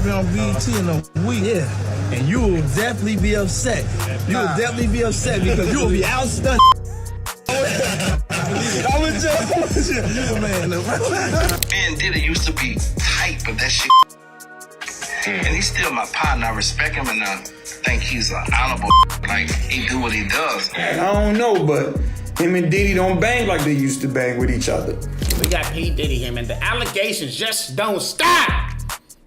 to be on BET in a week. Yeah. And you will definitely be upset. You will definitely be upset because you will be outstunned. I'm with you. Man, Me and Diddy used to be tight, but that shit. And he's still my partner. I respect him and I think he's an honorable. Like, he do what he does. I don't know, but him and Diddy don't bang like they used to bang with each other. We got P. Diddy here, man. The allegations just don't stop.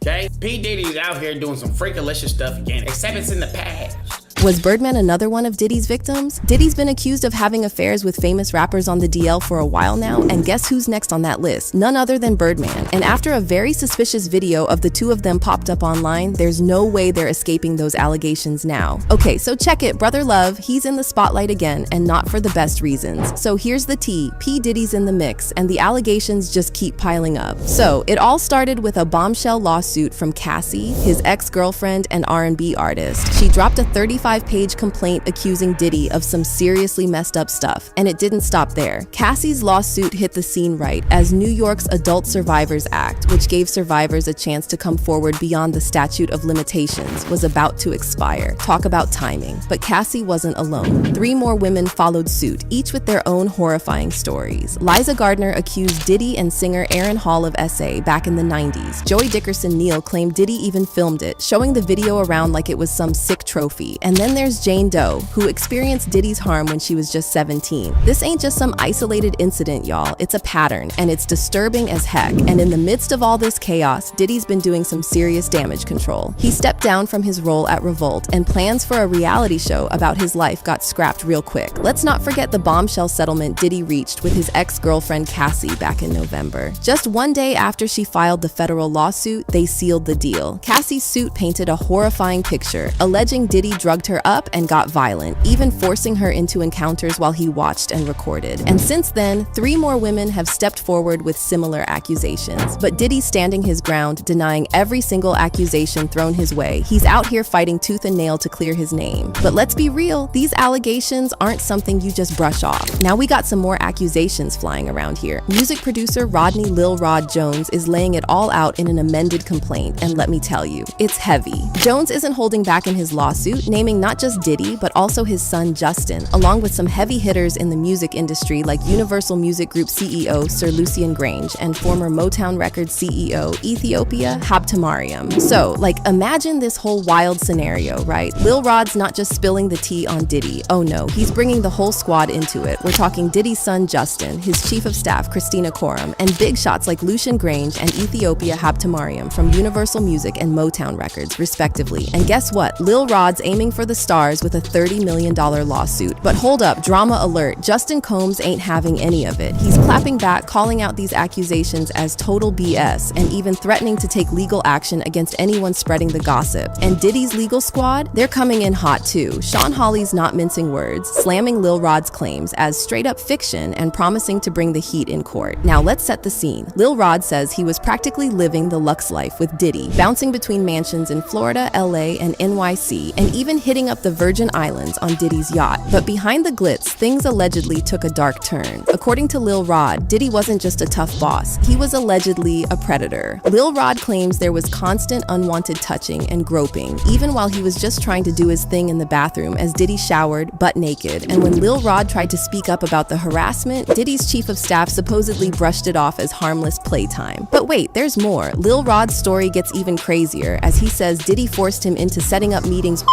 Okay? P. Diddy's out here doing some freakalicious stuff again, except it's in the past. Was Birdman another one of Diddy's victims? Diddy's been accused of having affairs with famous rappers on the DL for a while now, and guess who's next on that list? None other than Birdman. And after a very suspicious video of the two of them popped up online, there's no way they're escaping those allegations now. Okay, so check it, Brother Love, he's in the spotlight again, and not for the best reasons. So here's the tea, P. Diddy's in the mix, and the allegations just keep piling up. So, it all started with a bombshell lawsuit from Cassie, his ex-girlfriend and R&B artist. She dropped a 35-page complaint accusing Diddy of some seriously messed up stuff, and it didn't stop there. Cassie's lawsuit hit the scene right as New York's Adult Survivors Act, which gave survivors a chance to come forward beyond the statute of limitations, was about to expire. Talk about timing. But Cassie wasn't alone. 3 more women followed suit, each with their own horrifying stories. Liza Gardner accused Diddy and singer Aaron Hall of SA back in the 90s. Joey Dickerson Neal claimed Diddy even filmed it, showing the video around like it was some sick trophy. And then there's Jane Doe, who experienced Diddy's harm when she was just 17. This ain't just some isolated incident, y'all. It's a pattern, and it's disturbing as heck. And in the midst of all this chaos, Diddy's been doing some serious damage control. He stepped down from his role at Revolt, and plans for a reality show about his life got scrapped real quick. Let's not forget the bombshell settlement Diddy reached with his ex-girlfriend Cassie back in November. Just one day after she filed the federal lawsuit, they sealed the deal. Cassie's suit painted a horrifying picture, alleging Diddy drugged her up and got violent, even forcing her into encounters while he watched and recorded. And since then, 3 more women have stepped forward with similar accusations. But Diddy's standing his ground, denying every single accusation thrown his way. He's out here fighting tooth and nail to clear his name. But let's be real, these allegations aren't something you just brush off. Now we got some more accusations flying around here. Music producer Rodney Lil Rod Jones is laying it all out in an amended complaint, and let me tell you, it's heavy. Jones isn't holding back in his lawsuit, naming not just Diddy, but also his son Justin, along with some heavy hitters in the music industry like Universal Music Group CEO Sir Lucian Grange and former Motown Records CEO Ethiopia Habtemariam. So, imagine this whole wild scenario, right? Lil Rod's not just spilling the tea on Diddy. Oh no, he's bringing the whole squad into it. We're talking Diddy's son Justin, his chief of staff Christina Coram, and big shots like Lucian Grange and Ethiopia Habtemariam from Universal Music and Motown Records, respectively. And guess what? Lil Rod's aiming for the stars with a $30 million lawsuit. But hold up, drama alert, Justin Combs ain't having any of it. He's clapping back, calling out these accusations as total BS, and even threatening to take legal action against anyone spreading the gossip. And Diddy's legal squad, they're coming in hot too. Sean Hawley's not mincing words, slamming Lil Rod's claims as straight up fiction and promising to bring the heat in court. Now let's set the scene. Lil Rod says he was practically living the Lux life with Diddy, bouncing between mansions in Florida, LA, and NYC, and even hitting up the Virgin Islands on Diddy's yacht. But behind the glitz, things allegedly took a dark turn. According to Lil Rod, Diddy wasn't just a tough boss, he was allegedly a predator. Lil Rod claims there was constant unwanted touching and groping, even while he was just trying to do his thing in the bathroom as Diddy showered, butt naked. And when Lil Rod tried to speak up about the harassment, Diddy's chief of staff supposedly brushed it off as harmless playtime. But wait, there's more. Lil Rod's story gets even crazier, as he says Diddy forced him into setting up meetings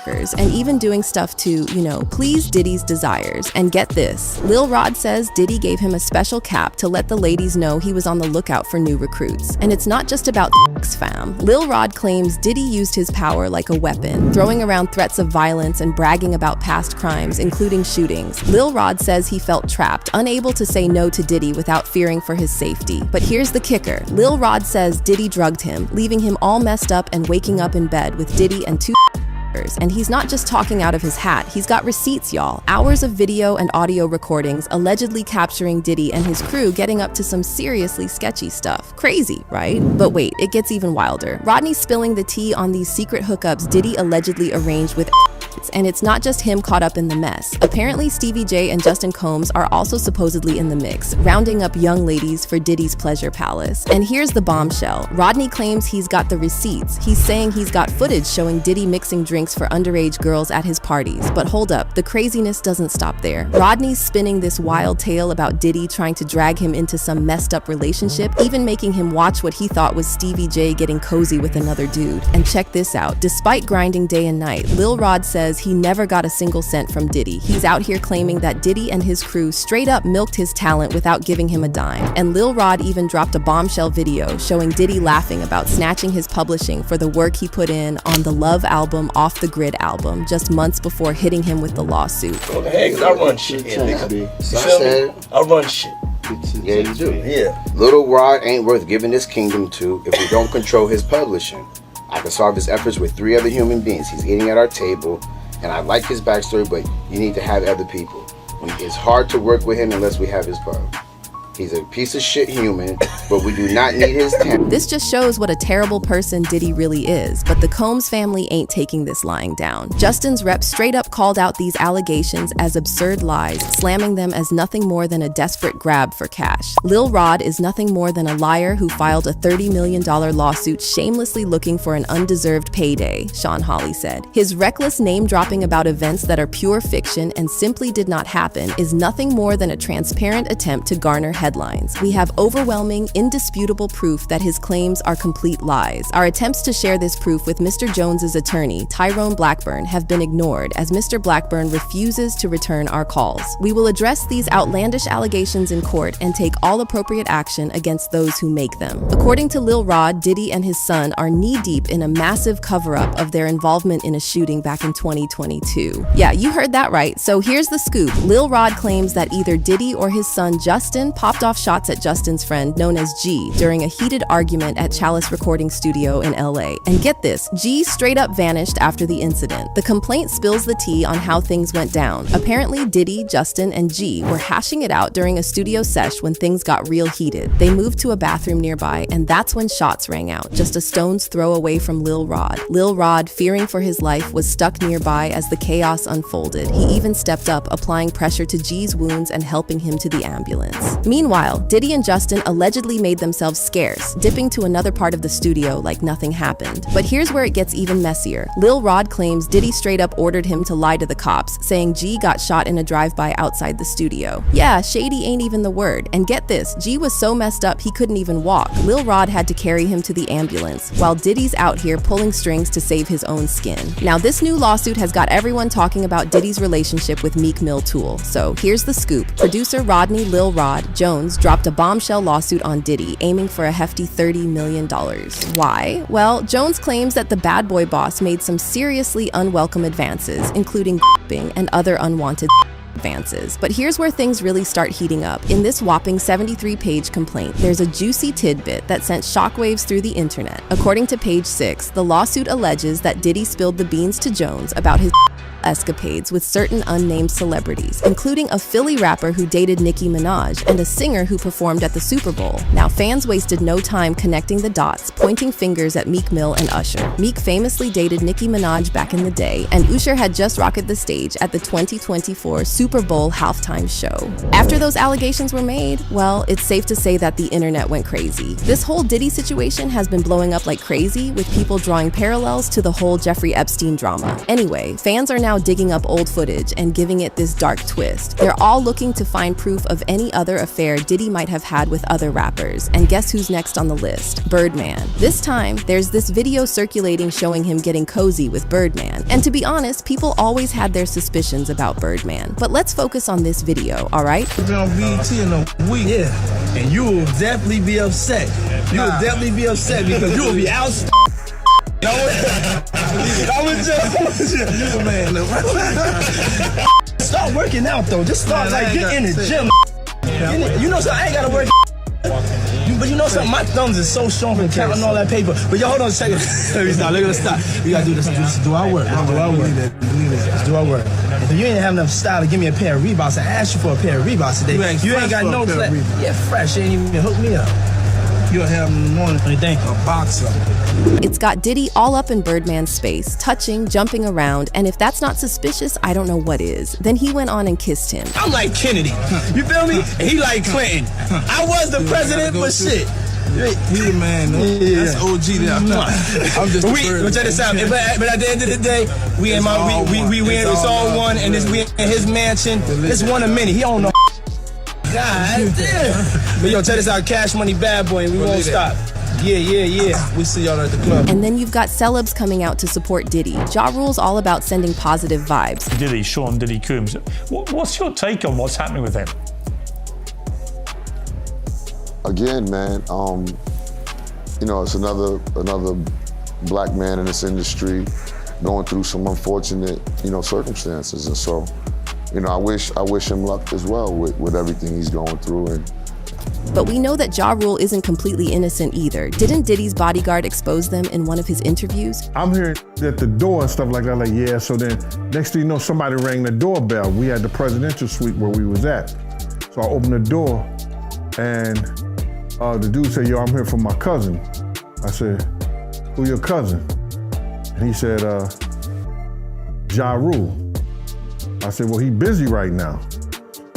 and even doing stuff to, please Diddy's desires. And get this, Lil Rod says Diddy gave him a special cap to let the ladies know he was on the lookout for new recruits. And it's not just about fam. Lil Rod claims Diddy used his power like a weapon, throwing around threats of violence and bragging about past crimes, including shootings. Lil Rod says he felt trapped, unable to say no to Diddy without fearing for his safety. But here's the kicker. Lil Rod says Diddy drugged him, leaving him all messed up and waking up in bed with Diddy and 2 And he's not just talking out of his hat, he's got receipts, y'all. Hours of video and audio recordings allegedly capturing Diddy and his crew getting up to some seriously sketchy stuff. Crazy, right? But wait, it gets even wilder. Rodney's spilling the tea on these secret hookups Diddy allegedly arranged with And it's not just him caught up in the mess. Apparently, Stevie J and Justin Combs are also supposedly in the mix, rounding up young ladies for Diddy's pleasure palace. And here's the bombshell. Rodney claims he's got the receipts. He's saying he's got footage showing Diddy mixing drinks for underage girls at his parties. But hold up, the craziness doesn't stop there. Rodney's spinning this wild tale about Diddy trying to drag him into some messed up relationship, even making him watch what he thought was Stevie J getting cozy with another dude. And check this out. Despite grinding day and night, Lil Rod says he never got a single cent from Diddy. He's out here claiming that Diddy and his crew straight up milked his talent without giving him a dime. And Lil Rod even dropped a bombshell video showing Diddy laughing about snatching his publishing for the work he put in on the Love album, Off the Grid album, just months before hitting him with the lawsuit. Go ahead, 'cause I run shit here, nigga. I run shit. Yeah, you do. Yeah. Little Rod ain't worth giving this kingdom to if we don't control his publishing. I can solve his efforts with 3 other human beings. He's eating at our table, and I like his backstory, but you need to have other people. It's hard to work with him unless we have his pub. He's a piece of shit human, but we do not need his talent. This just shows what a terrible person Diddy really is, but the Combs family ain't taking this lying down. Justin's rep straight up called out these allegations as absurd lies, slamming them as nothing more than a desperate grab for cash. Lil Rod is nothing more than a liar who filed a $30 million lawsuit shamelessly looking for an undeserved payday, Sean Hawley said. His reckless name-dropping about events that are pure fiction and simply did not happen is nothing more than a transparent attempt to garner headlines. We have overwhelming, indisputable proof that his claims are complete lies. Our attempts to share this proof with Mr. Jones's attorney, Tyrone Blackburn, have been ignored as Mr. Blackburn refuses to return our calls. We will address these outlandish allegations in court and take all appropriate action against those who make them. According to Lil Rod, Diddy and his son are knee-deep in a massive cover-up of their involvement in a shooting back in 2022. Yeah, you heard that right. So here's the scoop. Lil Rod claims that either Diddy or his son Justin popped off shots at Justin's friend known as G during a heated argument at Chalice Recording Studio in LA. And get this, G straight up vanished after the incident. The complaint spills the tea on how things went down. Apparently Diddy, Justin, and G were hashing it out during a studio sesh when things got real heated. They moved to a bathroom nearby, and that's when shots rang out, just a stone's throw away from Lil Rod. Lil Rod, fearing for his life, was stuck nearby as the chaos unfolded. He even stepped up, applying pressure to G's wounds and helping him to the ambulance. Meanwhile, Diddy and Justin allegedly made themselves scarce, dipping to another part of the studio like nothing happened. But here's where it gets even messier. Lil Rod claims Diddy straight up ordered him to lie to the cops, saying G got shot in a drive-by outside the studio. Yeah, shady ain't even the word. And get this, G was so messed up he couldn't even walk. Lil Rod had to carry him to the ambulance, while Diddy's out here pulling strings to save his own skin. Now, this new lawsuit has got everyone talking about Diddy's relationship with Meek Mill Tool. So here's the scoop. Producer Rodney Lil Rod Jones dropped a bombshell lawsuit on Diddy, aiming for a hefty $30 million. Why? Well, Jones claims that the bad boy boss made some seriously unwelcome advances, including and other unwanted advances. But here's where things really start heating up. In this whopping 73-page complaint, there's a juicy tidbit that sent shockwaves through the internet. According to page 6, the lawsuit alleges that Diddy spilled the beans to Jones about his escapades with certain unnamed celebrities, including a Philly rapper who dated Nicki Minaj and a singer who performed at the Super Bowl. Now, fans wasted no time connecting the dots, pointing fingers at Meek Mill and Usher. Meek famously dated Nicki Minaj back in the day, and Usher had just rocketed the stage at the 2024 Super Bowl halftime show. After those allegations were made, well, it's safe to say that the internet went crazy. This whole Diddy situation has been blowing up like crazy, with people drawing parallels to the whole Jeffrey Epstein drama. Anyway, fans are now digging up old footage and giving it this dark twist. They're all looking to find proof of any other affair Diddy might have had with other rappers. And guess who's next on the list? Birdman. This time, there's this video circulating showing him getting cozy with Birdman. And to be honest, people always had their suspicions about Birdman. But let's focus on this video, alright? Been on BET in a week. Yeah. And you will definitely be upset. You will definitely be upset because you will be out. Start working out though. Just start get in the gym. You know something, I ain't gotta work. But you know something, my thumbs is so strong from counting all that paper. But yo, hold on a second. Let me stop. Look at the stop. We gotta do this. Do our work. Let's do our work. If you ain't have enough style to give me a pair of Reeboks, I asked you for a pair of Reeboks today. You ain't got no class. Yeah, fresh. You ain't even hook me up. You'll have him in the morning. What do you think? A boxer. It's got Diddy all up in Birdman's space, touching, jumping around, and if that's not suspicious, I don't know what is. Then he went on and kissed him. I'm like Kennedy. You feel me? And he like Clinton. I was the president, but shit. He the man, though. Yeah. That's OG there. I'm just But check this out. But at the end of the day, we in it's all one, and we in his mansion. It's one of many. He don't know. God damn. But yo, check this out. Cash Money Bad Boy, and we won't stop. Yeah. We see y'all at the club. And then you've got celebs coming out to support Diddy. Ja Rule's all about sending positive vibes. Diddy, Sean Diddy Coombs. What's your take on what's happening with him? Again, man, you know, it's another black man in this industry going through some unfortunate, you know, circumstances, and so, you know, I wish him luck as well with everything he's going through. But we know that Ja Rule isn't completely innocent either. Didn't Diddy's bodyguard expose them in one of his interviews? I'm hearing at the door and stuff like that, like, yeah, so then next thing you know, somebody rang the doorbell. We had the presidential suite where we was at. So I opened the door and the dude said, yo, I'm here for my cousin. I said, who your cousin? And he said, Ja Rule. I said, well, he busy right now.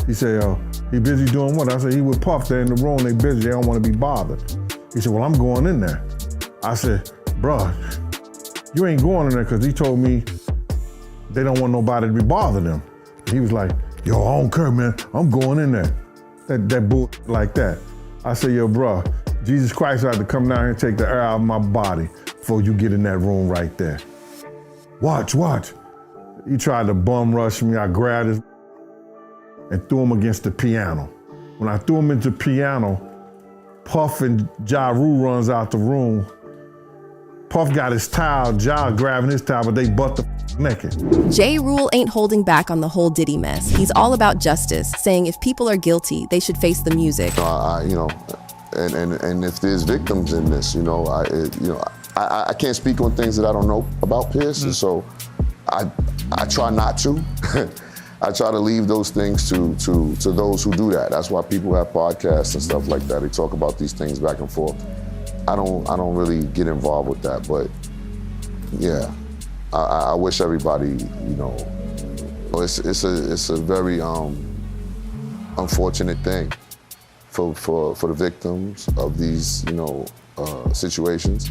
He said, he busy doing what? I said, he with Puff, they're in the room, they busy, they don't want to be bothered. He said, well, I'm going in there. I said, bruh, you ain't going in there because he told me they don't want nobody to be bothering them. He was like, yo, I don't care, man, I'm going in there. That bull like that. I said, yo, bruh, Jesus Christ had to come down here and take the air out of my body before you get in that room right there. Watch. He tried to bum rush me. I grabbed his and threw him against the piano. When I threw him into the piano, Puff and Ja Rule runs out the room. Puff got his towel, Ja grabbing his towel, but they butt the naked. J. Rule ain't holding back on the whole Diddy mess. He's all about justice, saying if people are guilty, they should face the music. You know, and if there's victims in this, you know, I can't speak on things that I don't know about Pierce, and so I try not to. I try to leave those things to those who do that. That's why people have podcasts and stuff like that. They talk about these things back and forth. I don't really get involved with that, but yeah, I wish everybody, you know, it's a very unfortunate thing for the victims of these, you know, situations,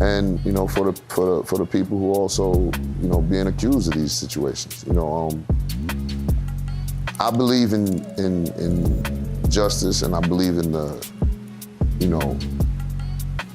and you know, for the people who also, you know, being accused of these situations. You know, I believe in justice, and I believe in the, you know,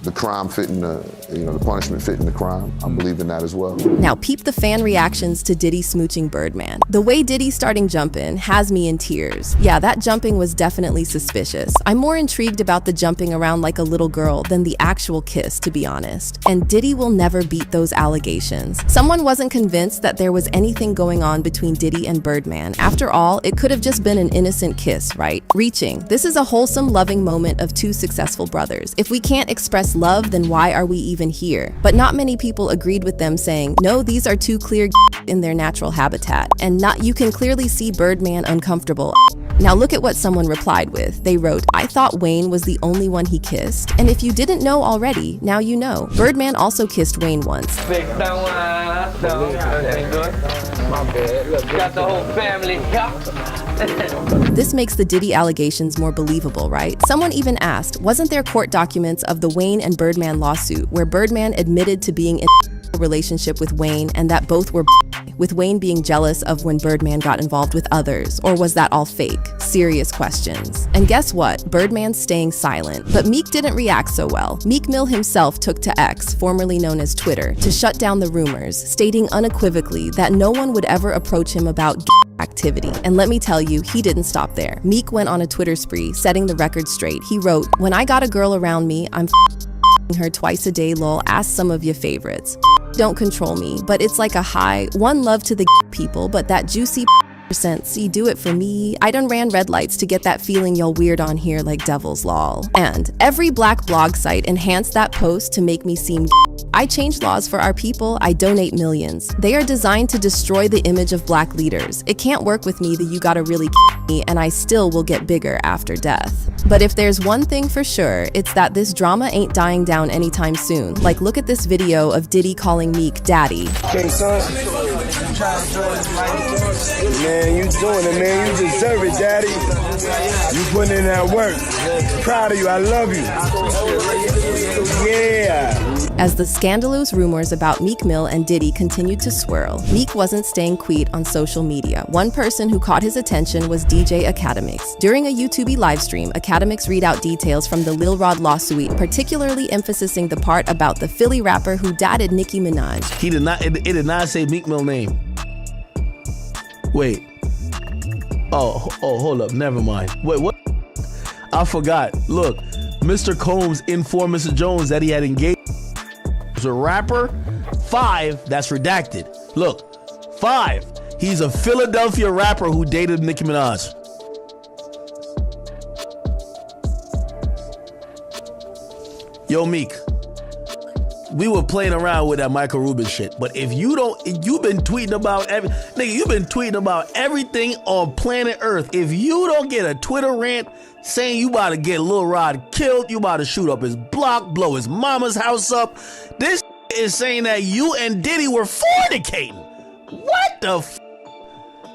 the crime fitting the, you know, the punishment fitting the crime. I believe in that as well. Now peep the fan reactions to Diddy smooching Birdman. The way Diddy starting jumping has me in tears. Yeah, that jumping was definitely suspicious. I'm more intrigued about the jumping around like a little girl than the actual kiss, to be honest. And Diddy will never beat those allegations. Someone wasn't convinced that there was anything going on between Diddy and Birdman. After all, it could have just been an innocent kiss, right? Reaching. This is a wholesome, loving moment of two successful brothers. If we can't express love, then why are we even here? But not many people agreed with them, saying, no, these are two clear in their natural habitat, and not you can clearly see Birdman uncomfortable. Now look at what someone replied with. They wrote, I thought Wayne was the only one he kissed, and if you didn't know already, now you know. Birdman also kissed Wayne once. Big good. My bad. Look, got the whole family here. This makes the Diddy allegations more believable, right? Someone even asked, wasn't there court documents of the Wayne and Birdman lawsuit where Birdman admitted to being in a relationship with Wayne and that both were with Wayne being jealous of when Birdman got involved with others? Or was that all fake? Serious questions. And guess what? Birdman's staying silent. But Meek didn't react so well. Meek Mill himself took to X, formerly known as Twitter, to shut down the rumors, stating unequivocally that no one would ever approach him about activity. And let me tell you, he didn't stop there. Meek went on a Twitter spree, setting the record straight. He wrote, when I got a girl around me, I'm her twice a day, lol, ask some of your favorites. Don't control me, but it's like a high. One love to the people, but that juicy percent, see, do it for me. I done ran red lights to get that feeling y'all weird on here like devils, lol. And every black blog site enhanced that post to make me seem I change laws for our people, I donate millions. They are designed to destroy the image of black leaders. It can't work with me that you gotta really me and I still will get bigger after death. But if there's one thing for sure, it's that this drama ain't dying down anytime soon. Like, look at this video of Diddy calling Meek daddy. Okay, son. Man, you doing it, man. You deserve it, daddy. You putting in that work. Proud of you. I love you. Yeah. As the scandalous rumors about Meek Mill and Diddy continued to swirl, Meek wasn't staying quiet on social media. One person who caught his attention was DJ Academics. During a YouTube livestream, Academics read out details from the Lil Rod lawsuit, particularly emphasizing the part about the Philly rapper who dated Nicki Minaj. He did not. It did not say Meek Mill name. Wait. Oh, hold up. Never mind. Wait, what? I forgot. Look, Mr. Combs informed Mr. Jones that he had engaged a rapper. 5, that's redacted. Look, 5, he's a Philadelphia rapper who dated Nicki Minaj. Yo, Meek, we were playing around with that Michael Rubin shit, but if you've been tweeting about you've been tweeting about everything on planet Earth. If you don't get a Twitter rant saying you about to get Lil Rod killed, you about to shoot up his block, blow his mama's house up, this is saying that you and Diddy were fornicating. What the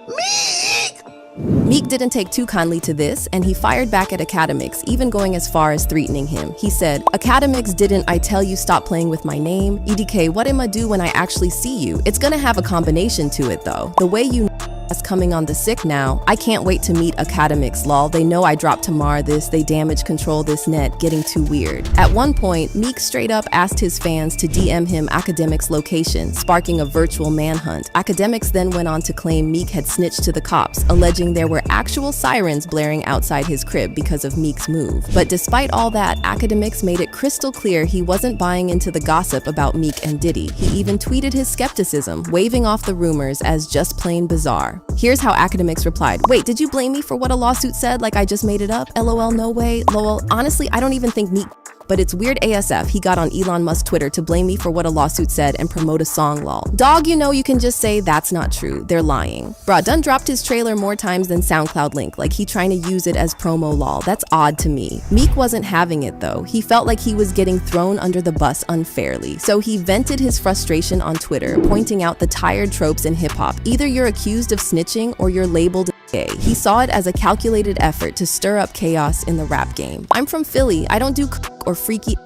Meek? Meek didn't take too kindly to this, and he fired back at Academics, even going as far as threatening him. He said, "Academics, didn't I tell you stop playing with my name? EDK, what am I do when I actually see you? It's gonna have a combination to it though. The way you that's coming on the sick now. I can't wait to meet Academics, lol. They know I dropped Tamar this, they damage control this net, getting too weird." At one point, Meek straight up asked his fans to DM him Academics' location, sparking a virtual manhunt. Academics then went on to claim Meek had snitched to the cops, alleging there were actual sirens blaring outside his crib because of Meek's move. But despite all that, Academics made it crystal clear he wasn't buying into the gossip about Meek and Diddy. He even tweeted his skepticism, waving off the rumors as just plain bizarre. Here's how Academics replied. "Wait, did you blame me for what a lawsuit said like I just made it up? LOL, no way. Lol, honestly, I don't even think Meek, but it's weird ASF he got on Elon Musk's Twitter to blame me for what a lawsuit said and promote a song, lol. Dog, you know you can just say that's not true. They're lying. Bruh done dropped his trailer more times than SoundCloud link, like he trying to use it as promo, lol. That's odd to me." Meek wasn't having it though. He felt like he was getting thrown under the bus unfairly. So he vented his frustration on Twitter, pointing out the tired tropes in hip-hop. Either you're accused of snitching or you're labeled gay. He saw it as a calculated effort to stir up chaos in the rap game. "I'm from Philly. I don't do or freaky.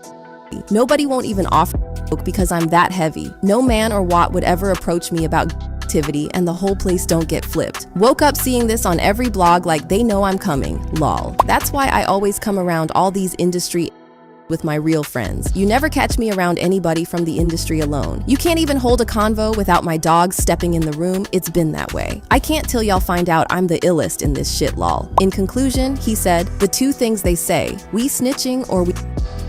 Nobody won't even offer because I'm that heavy. No man or what would ever approach me about activity and the whole place don't get flipped. Woke up seeing this on every blog like they know I'm coming, lol. That's why I always come around all these industry with my real friends. You never catch me around anybody from the industry alone. You can't even hold a convo without my dogs stepping in the room. It's been that way. I can't till y'all find out I'm the illest in this shit, lol." In conclusion, he said, "The two things they say, we snitching or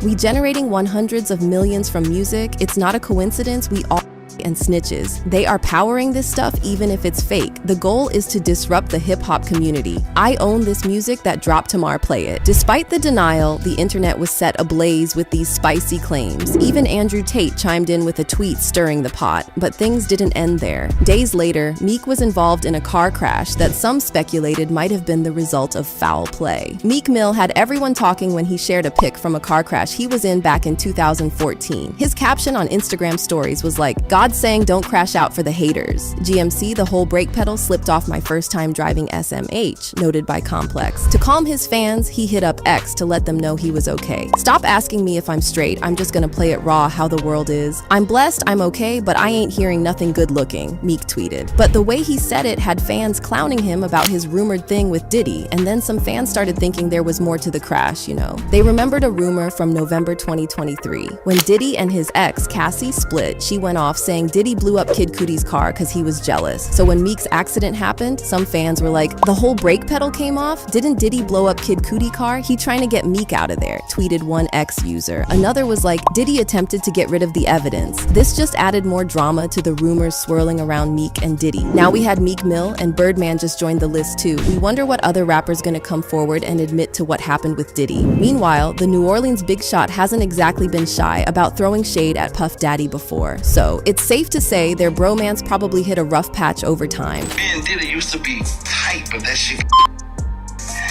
we generating 100s of millions from music, it's not a coincidence we all and snitches. They are powering this stuff even if it's fake. The goal is to disrupt the hip-hop community. I own this music that dropped Tamar, play it." Despite the denial, the internet was set ablaze with these spicy claims. Even Andrew Tate chimed in with a tweet stirring the pot, but things didn't end there. Days later, Meek was involved in a car crash that some speculated might have been the result of foul play. Meek Mill had everyone talking when he shared a pic from a car crash he was in back in 2014. His caption on Instagram stories was like, "God saying don't crash out for the haters. GMC, the whole brake pedal slipped off my first time driving SMH, noted by Complex." To calm his fans, he hit up X to let them know he was okay. "Stop asking me if I'm straight, I'm just gonna play it raw how the world is. I'm blessed, I'm okay, but I ain't hearing nothing good looking," Meek tweeted. But the way he said it had fans clowning him about his rumored thing with Diddy, and then some fans started thinking there was more to the crash, you know. They remembered a rumor from November 2023. When Diddy and his ex, Cassie, split, she went off saying Diddy blew up Kid Cudi's car because he was jealous. So when Meek's accident happened, some fans were like, "The whole brake pedal came off? Didn't Diddy blow up Kid Cudi car? He trying to get Meek out of there," tweeted one X user. Another was like, "Diddy attempted to get rid of the evidence." This just added more drama to the rumors swirling around Meek and Diddy. Now we had Meek Mill, and Birdman just joined the list too. We wonder what other rappers gonna come forward and admit to what happened with Diddy. Meanwhile, the New Orleans big shot hasn't exactly been shy about throwing shade at Puff Daddy before. So it's safe to say their bromance probably hit a rough patch over time. Me and Diddy used to be tight, but that shit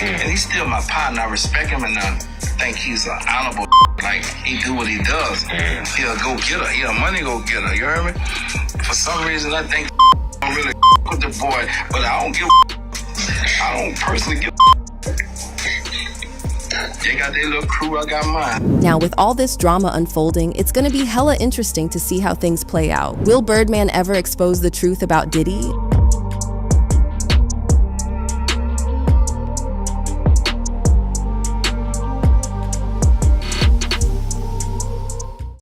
And he's still my partner. I respect him and I think he's an honorable. Like, he do what he does. He a go-getter. He a money go-getter. You heard me? For some reason, I think I'm really with the boy, but I don't give I don't personally give They got their little crew, I got mine. Now, with all this drama unfolding, it's gonna be hella interesting to see how things play out. Will Birdman ever expose the truth about Diddy?